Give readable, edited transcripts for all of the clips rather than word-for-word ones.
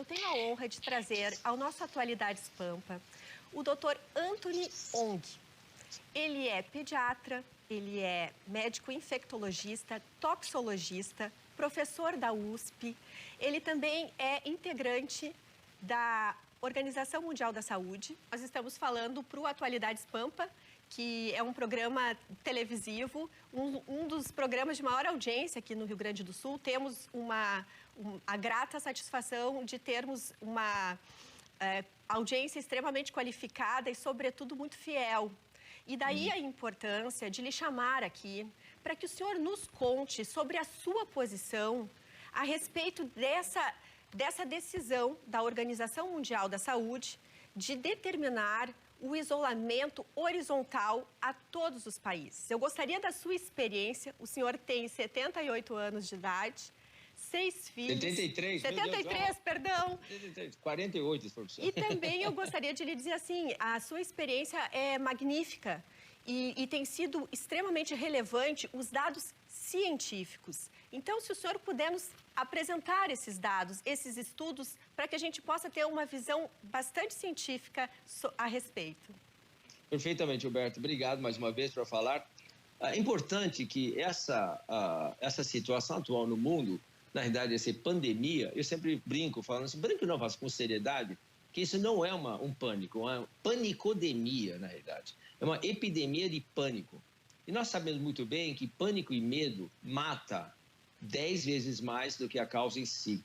eu tenho a honra de trazer ao nosso Atualidades Pampa o Dr. Anthony Ong. Ele é pediatra, ele é médico infectologista, toxicologista, professor da USP. Ele também é integrante da Organização Mundial da Saúde. Nós estamos falando para o Atualidades Pampa, que é um programa televisivo, um dos programas de maior audiência aqui no Rio Grande do Sul. Temos a grata satisfação de termos uma audiência extremamente qualificada e, sobretudo, muito fiel. E daí a importância de lhe chamar aqui para que o senhor nos conte sobre a sua posição a respeito dessa decisão da Organização Mundial da Saúde de determinar o isolamento horizontal a todos os países. Eu gostaria da sua experiência. O senhor tem 78 anos de idade, 6 filhos... 73, 73, perdão. 73, 48, se for possível. E também eu gostaria de lhe dizer assim, a sua experiência é magnífica e tem sido extremamente relevante os dados científicos. Então, se o senhor puder nos apresentar esses dados, esses estudos, para que a gente possa ter uma visão bastante científica a respeito. Perfeitamente, Roberto. Obrigado mais uma vez por falar. É importante que essa situação atual no mundo, na realidade, essa pandemia, eu sempre brinco, falando assim, brinco não, faço com seriedade, que isso não é um pânico, é uma panicodemia, na realidade. É uma epidemia de pânico. E nós sabemos muito bem que pânico e medo mata 10 vezes mais do que a causa em si.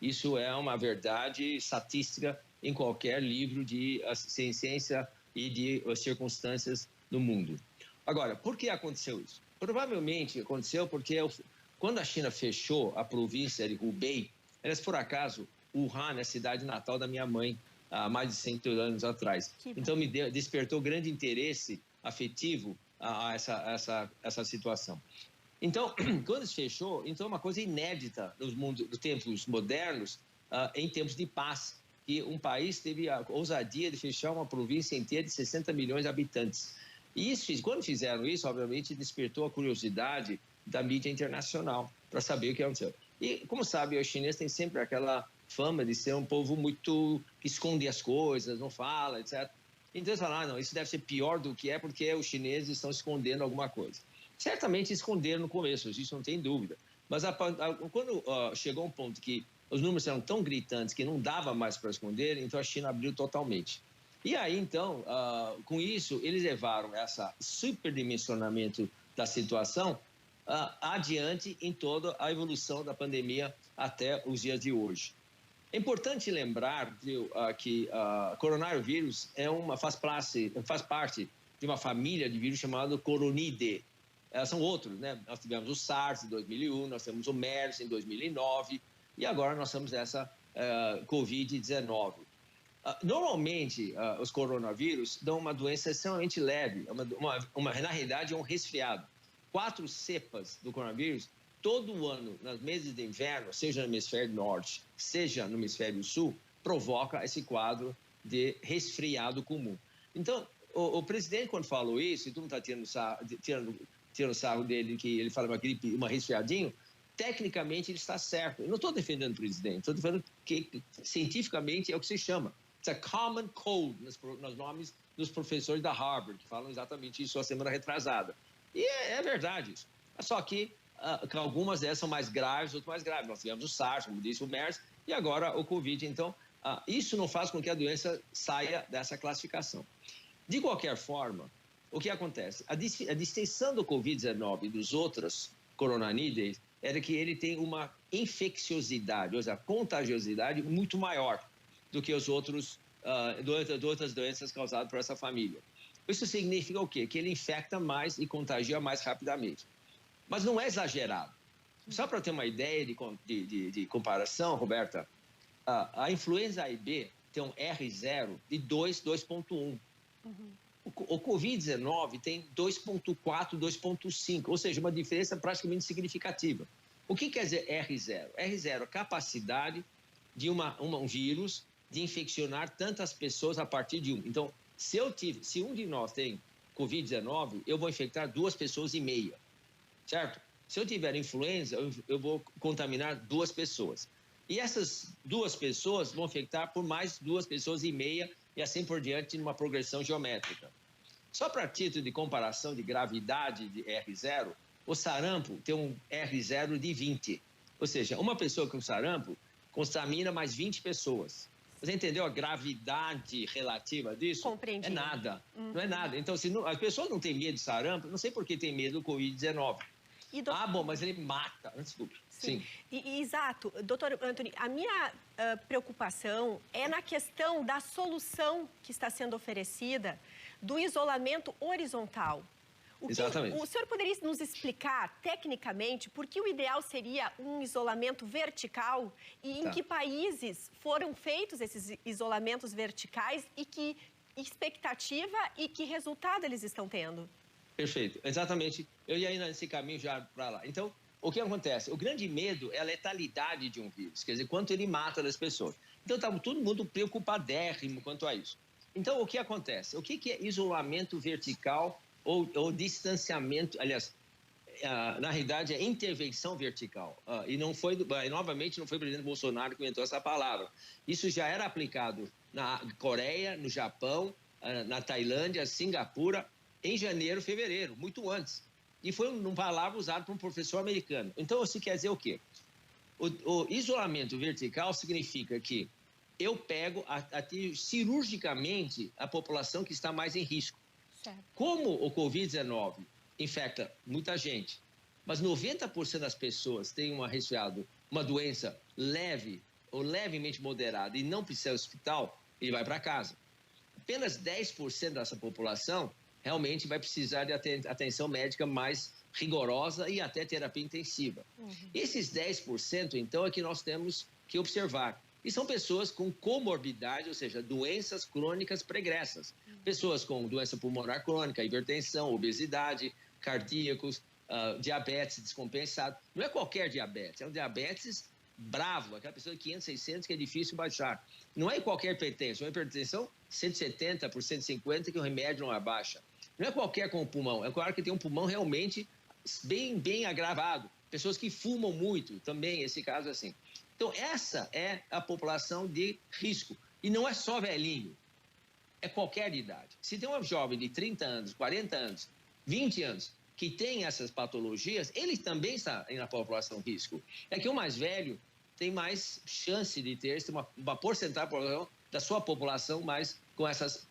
Isso é uma verdade estatística em qualquer livro de ciência e de circunstâncias no mundo. Agora, por que aconteceu isso? Provavelmente aconteceu porque quando a China fechou a província de Hubei, era por acaso Wuhan, a cidade natal da minha mãe, há mais de 100 anos atrás. Então despertou grande interesse afetivo a essa situação. Então, quando isso fechou, então uma coisa inédita nos tempos modernos, em tempos de paz, que um país teve a ousadia de fechar uma província inteira de 60 milhões de habitantes. E isso, quando fizeram isso, obviamente, despertou a curiosidade da mídia internacional para saber o que aconteceu. E, como sabe, os chineses têm sempre aquela fama de ser um povo muito que esconde as coisas, não fala, etc. Então, eles falaram, não, isso deve ser pior do que é porque os chineses estão escondendo alguma coisa. Certamente esconderam no começo, isso não tem dúvida. Mas quando chegou um ponto que os números eram tão gritantes que não dava mais para esconder, então a China abriu totalmente. E aí, então, com isso, eles levaram esse superdimensionamento da situação adiante em toda a evolução da pandemia até os dias de hoje. É importante lembrar que o coronavírus faz parte de uma família de vírus chamado Coronidae. São outros, né? Nós tivemos o SARS em 2001, nós temos o MERS em 2009 e agora nós temos essa Covid-19. Normalmente, os coronavírus dão uma doença extremamente leve, na realidade é um resfriado. 4 cepas do coronavírus, todo ano, nos meses de inverno, seja no hemisfério norte, seja no hemisfério sul, provoca esse quadro de resfriado comum. Então, o presidente, quando falou isso, e todo mundo está tirando sarro dele, que ele fala uma gripe, uma resfriadinho, tecnicamente ele está certo. Eu não estou defendendo o presidente, estou defendendo que cientificamente é o que se chama. It's a common cold, nos nomes dos professores da Harvard, que falam exatamente isso a semana retrasada. E é verdade isso. Só que algumas dessas são mais graves, outras mais graves. Nós tivemos o SARS, como disse o MERS, e agora o Covid. Então, isso não faz com que a doença saia dessa classificação. De qualquer forma, o que acontece? A distinção do Covid-19 e dos outros coronanídeos era que ele tem uma infecciosidade, ou seja, contagiosidade muito maior do que os outras doenças causadas por essa família. Isso significa o quê? Que ele infecta mais e contagia mais rapidamente. Mas não é exagerado. Só para ter uma ideia de comparação, Roberta, a influenza A e B tem um R0 de 2,1. O Covid-19 tem 2,4, 2,5, ou seja, uma diferença praticamente significativa. O que quer dizer R0? R0 é a capacidade de um vírus de infeccionar tantas pessoas a partir de um. Então, se um de nós tem Covid-19, eu vou infectar 2,5 pessoas, certo? Se eu tiver influenza, eu vou contaminar 2 pessoas. E essas 2 pessoas vão infectar por mais 2,5 pessoas e assim por diante, numa progressão geométrica. Só para título de comparação de gravidade de R0, o sarampo tem um R0 de 20. Ou seja, uma pessoa com sarampo contamina mais 20 pessoas. Você entendeu a gravidade relativa disso? Compreendi. É nada, não é nada. Então, se não, as pessoas não têm medo de sarampo, não sei por que tem medo do Covid-19. Ah, bom, mas ele mata. Desculpe. Sim. Exato. Doutor Antony, a minha preocupação é na questão da solução que está sendo oferecida do isolamento horizontal. Exatamente. O senhor poderia nos explicar, tecnicamente, por que o ideal seria um isolamento vertical e em que países foram feitos esses isolamentos verticais e que expectativa e que resultado eles estão tendo? Perfeito, exatamente. Eu ia indo nesse caminho já para lá. Então, o que acontece? O grande medo é a letalidade de um vírus, quer dizer, quanto ele mata das pessoas. Então, está todo mundo preocupadérrimo quanto a isso. Então, o que acontece? O que é isolamento vertical ou distanciamento? Aliás, na realidade, é intervenção vertical. E novamente, não foi o presidente Bolsonaro que inventou essa palavra. Isso já era aplicado na Coreia, no Japão, na Tailândia, Singapura, em janeiro, fevereiro, muito antes. E foi uma palavra usada por um professor americano. Então, isso quer dizer o quê? O isolamento vertical significa que eu pego cirurgicamente a população que está mais em risco. Certo. Como o Covid-19 infecta muita gente, mas 90% das pessoas têm uma doença leve ou levemente moderada e não precisa ir ao hospital, ele vai para casa. Apenas 10% dessa população realmente vai precisar de atenção médica mais rigorosa e até terapia intensiva. Esses 10%, então, é que nós temos que observar. E são pessoas com comorbidade, ou seja, doenças crônicas pregressas. Pessoas com doença pulmonar crônica, hipertensão, obesidade, cardíacos, diabetes descompensado. Não é qualquer diabetes, é um diabetes bravo, aquela pessoa de 500, 600 que é difícil baixar. Não é qualquer hipertensão, é uma hipertensão 170 por 150 que o remédio não abaixa. Não é qualquer com o pulmão, é claro que tem um pulmão realmente bem agravado. Pessoas que fumam muito, também esse caso assim. Então, essa é a população de risco. E não é só velhinho, é qualquer idade. Se tem um jovem de 30 anos, 40 anos, 20 anos, que tem essas patologias, ele também está na população de risco. É que o mais velho tem mais chance de ter uma porcentagem da sua população mais com essas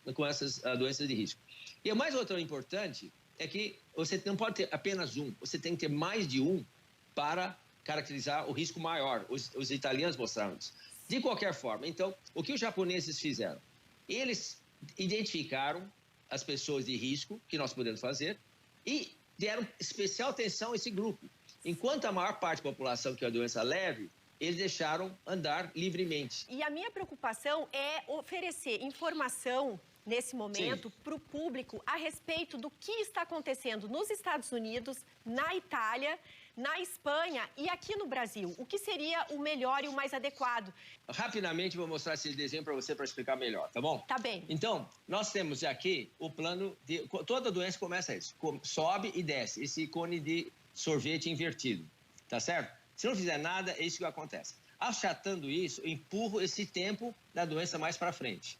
doenças de risco. E o mais outro importante é que você não pode ter apenas um, você tem que ter mais de um para caracterizar o risco maior. Os italianos mostraram isso. De qualquer forma, então, o que os japoneses fizeram? Eles identificaram as pessoas de risco que nós podemos fazer e deram especial atenção a esse grupo. Enquanto a maior parte da população que é a doença leve, eles deixaram andar livremente. E a minha preocupação é oferecer informação nesse momento para o público a respeito do que está acontecendo nos Estados Unidos, na Itália, na Espanha e aqui no Brasil. O que seria o melhor e o mais adequado? Rapidamente vou mostrar esse desenho para você para explicar melhor, tá bom? Tá bem. Então, nós temos aqui o plano de... Toda doença começa isso, sobe e desce, esse cone de sorvete invertido, tá certo? Se não fizer nada, é isso que acontece. Achatando isso, eu empurro esse tempo da doença mais para frente.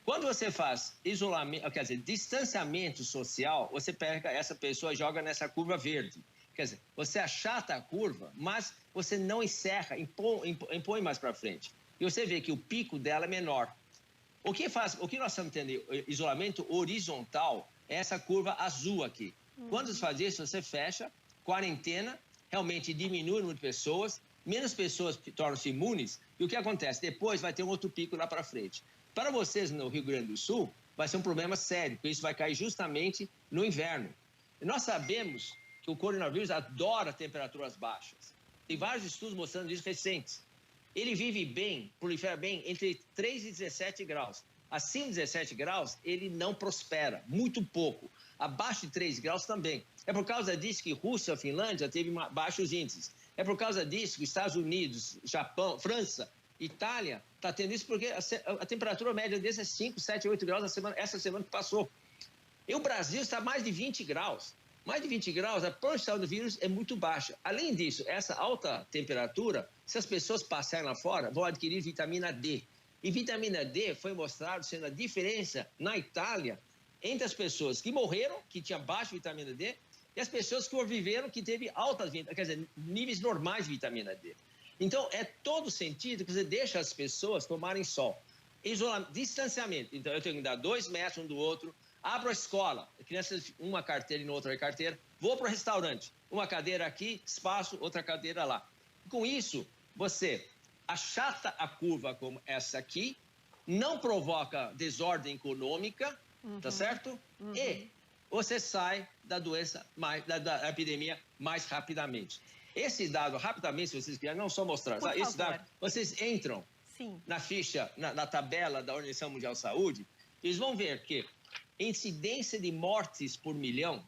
Quando você faz isolamento, quer dizer, distanciamento social, você pega essa pessoa e joga nessa curva verde. Quer dizer, você achata a curva, mas você não encerra, impõe mais para frente. E você vê que o pico dela é menor. O que nós estamos tendo isolamento horizontal é essa curva azul aqui. Quando você faz isso, você fecha, quarentena, realmente diminui o número de pessoas, menos pessoas tornam-se imunes, e o que acontece? Depois vai ter um outro pico lá para frente. Para vocês no Rio Grande do Sul, vai ser um problema sério, porque isso vai cair justamente no inverno. E nós sabemos que o coronavírus adora temperaturas baixas. Tem vários estudos mostrando isso recentes. Ele vive bem, prolifera bem, entre 3 e 17 graus. Acima de 17 graus, ele não prospera, muito pouco. Abaixo de 3 graus também. É por causa disso que Rússia e Finlândia teve baixos índices. É por causa disso que Estados Unidos, Japão, França, Itália está tendo isso porque a temperatura média deles é 5, 7, 8 graus essa semana que passou. E o Brasil está a mais de 20 graus. Mais de 20 graus, a produção do vírus é muito baixa. Além disso, essa alta temperatura, se as pessoas passarem lá fora, vão adquirir vitamina D. E vitamina D foi mostrado sendo a diferença na Itália entre as pessoas que morreram, que tinham baixa vitamina D, e as pessoas que viveram, que teve altas, quer dizer, níveis normais de vitamina D. Então, é todo sentido que você deixa as pessoas tomarem sol. Isolamento, distanciamento. Então, eu tenho que dar 2 metros um do outro. Abro a escola, crianças, uma carteira e outra carteira. Vou para o restaurante, uma cadeira aqui, espaço, outra cadeira lá. Com isso, você achata a curva como essa aqui, não provoca desordem econômica, tá certo? E você sai da doença, da epidemia mais rapidamente. Esse dado, rapidamente, se vocês quiserem, não só mostrar. Esse dado, vocês entram na ficha, na tabela da Organização Mundial de Saúde, eles vão ver que incidência de mortes por milhão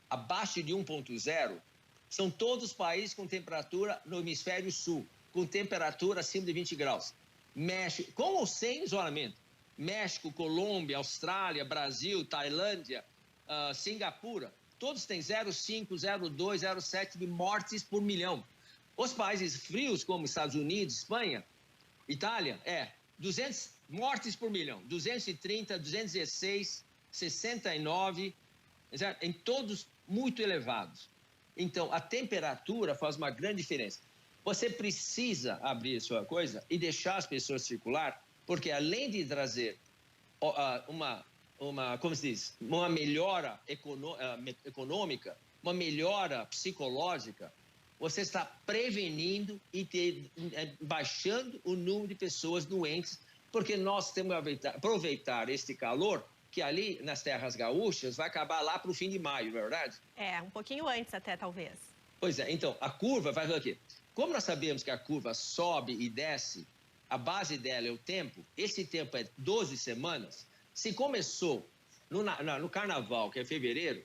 abaixo de 1,0 são todos os países com temperatura no hemisfério sul, com temperatura acima de 20 graus. México, com ou sem isolamento. México, Colômbia, Austrália, Brasil, Tailândia, Singapura, todos têm 0,5, 0,2, 0,7 de mortes por milhão. Os países frios, como Estados Unidos, Espanha, Itália, 200 mortes por milhão, 230, 216, 69, em todos muito elevados. Então, a temperatura faz uma grande diferença. Você precisa abrir a sua coisa e deixar as pessoas circular, porque além de trazer como se diz, uma melhora econômica, uma melhora psicológica, você está prevenindo e baixando o número de pessoas doentes, porque nós temos que aproveitar este calor, que ali nas terras gaúchas vai acabar lá para o fim de maio, não é verdade? Um pouquinho antes até, talvez. Pois é, então, a curva vai fazer o quê? Como nós sabemos que a curva sobe e desce, a base dela é o tempo, esse tempo é 12 semanas, se começou no carnaval, que é fevereiro,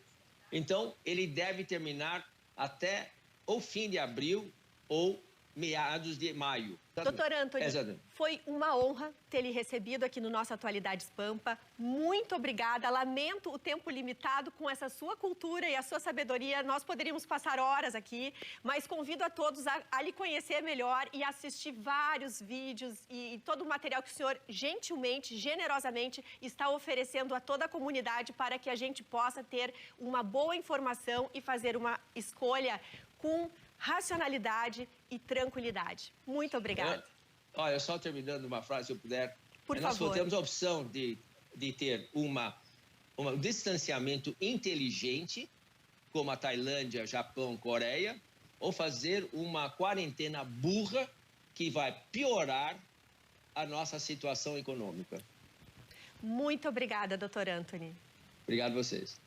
então ele deve terminar até o fim de abril ou meados de maio. Doutor Antony, foi uma honra ter lhe recebido aqui no nosso Atualidades Pampa. Muito obrigada. Lamento o tempo limitado. Com essa sua cultura e a sua sabedoria, nós poderíamos passar horas aqui, mas convido a todos a lhe conhecer melhor e assistir vários vídeos e todo o material que o senhor gentilmente, generosamente está oferecendo a toda a comunidade para que a gente possa ter uma boa informação e fazer uma escolha com racionalidade e tranquilidade. Muito obrigada. Olha, só terminando uma frase, se eu puder. Por favor. Nós temos a opção de ter um distanciamento inteligente, como a Tailândia, Japão, Coreia, ou fazer uma quarentena burra que vai piorar a nossa situação econômica. Muito obrigada, doutor Antony. Obrigado a vocês.